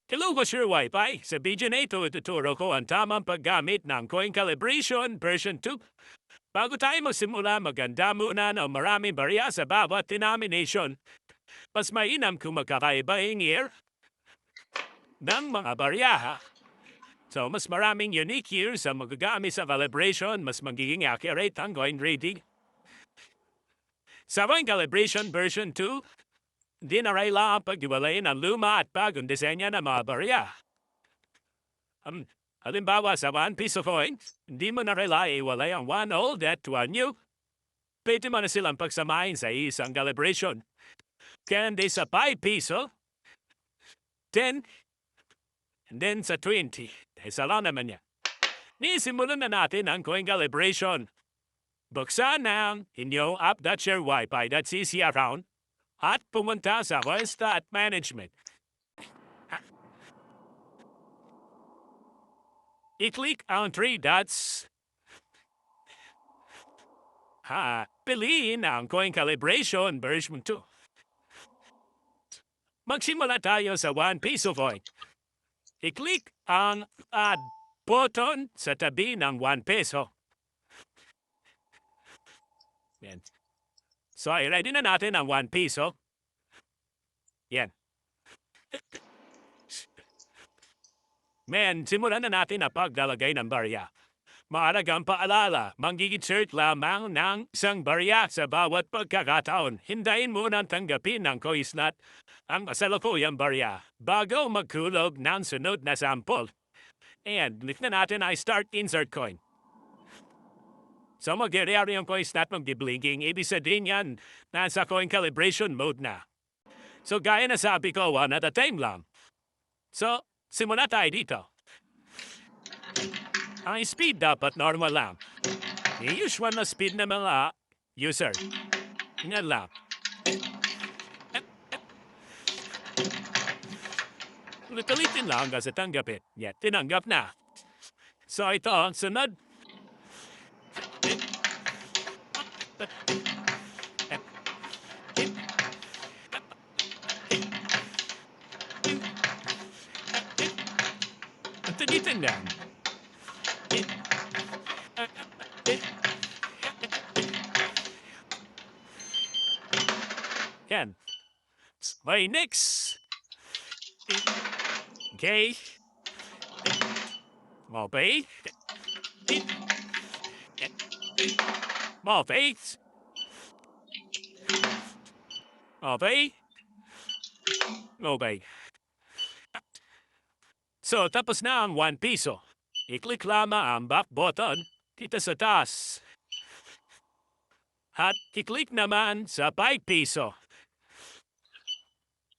Hello ko ShareWiFi. Sa video na ito, ituturo ko ang tamang paggamit ng Coin Calibration version 2. Bago tayo magsimula, maghanda muna ng maraming barya sa bawat denomination. Mas mainam kung magkakaiba ang year ng mga barya, ha? So, mas maraming unique years ang magagamit sa calibration, mas magiging accurate ang coin reading. Sa Coin Calibration version 2, hindi na kailangan paghiwalayin ang luma at bagong disenya ng mga barya. Halimbawa sa 1 piece of coin, hindi mo na kailangan iwalay ang 1 old at 1 new. Pwede mo na silang pagsamahin sa isang calibration. Kaya hindi sa 5 piso, 10, and then sa 20. Isa lang naman niya. Nisimulan na natin ang coin calibration. Buksan ang inyong app.sharewifi.cc account at pumunta sa Coinslot Management. I-click ang 3 dots. Piliin ang Coin Calibration version 2. Magsimula tayo sa 1 piso coin. I-click ang Add button sa tabi ng 1 peso. Yan. So, i-ready na natin ang 1 piso. Yan. Simulan na natin ang paglalagay ng barya. Mahalagang paalala, mag-insert lamang ng isang barya sa bawat pagkakataon. Hintayin muna tanggapin ng Coinslot ang kasalukuyang barya bago magkulog ng sunod na sample. And click na natin ay Start Insert Coin. So mag-reary yung Coinslot mag-blinking. Ibig sabihin yan, nasa Coin Calibration mode na. So gaya na sabi ko, one at a time lang. So, simula tayo dito. Ang speed dapat normal lang. Yung usual na speed ng mga user. Yan lang. Ulit-ulitin lang kasi tanggapin. Yan, tinanggap na. So ito, sunod. Ulit-ulitin lang. Yan. Okay, next. Okay. Okay. Okay. Okay. Okay. So, tapos na ang 1 piso. I-click lamang ang back button dito sa taas. At i-click naman sa 5 piso.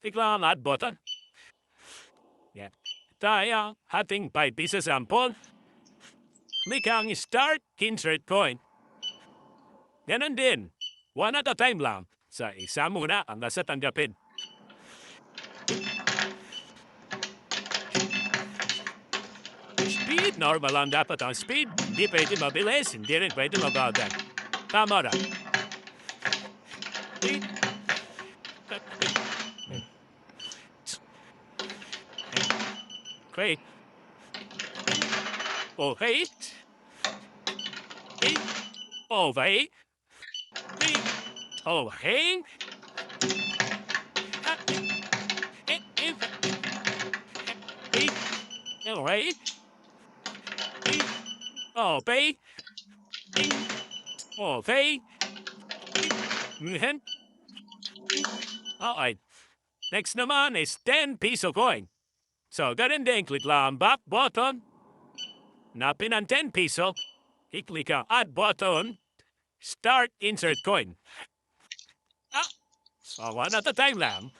Click lang ang add button. Yan. Tayo ating 5 piso sample. Click ang Start Insert Coin. Ganon din. One at a time lang. Sa isa muna ang nasa tanggapin. Speed, normal lang dapat ang speed. Hindi pwede mabilis, hindi rin pwede mabagal. Tama na. Great. Okay. Okay. Okay. Okay. Okay. Okay. Alright. Next naman is 10 piso coin. So, ganun din, click lang ang back button. Napin ang 10 piso. I-click ang add button. Start insert coin. So, one at a time lang.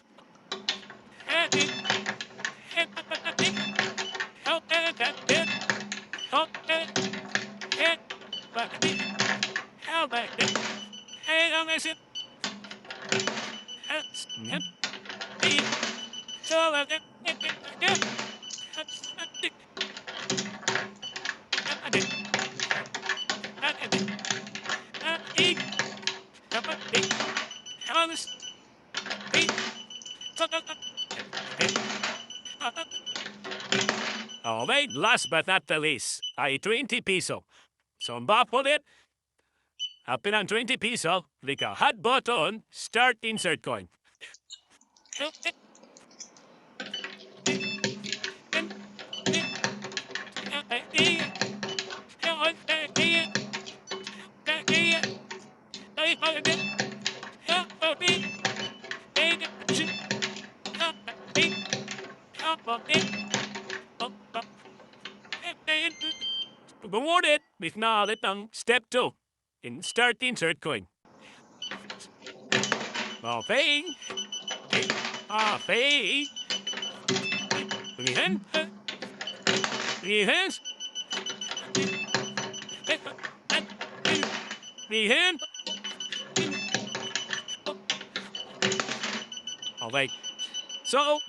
Okay, last but not the least, ay 20 piso. So, ulit, pinang 20 piso, lika hot button, start insert coin. Bumulit, with na ulit ang step 2. Start insert coin. Okay. Okay. Pilihan. Pilihan. Pilihan. Okay. So,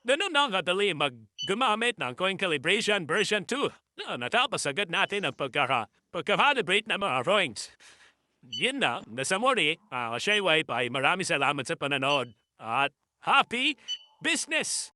ganun na kadali gumamit ng Coin Calibration version 2. Natapos agad natin ang pag-calibrate ng mga drawings. Yun na, nasa muli, ShareWiFi, maraming salamat sa pananood at happy business!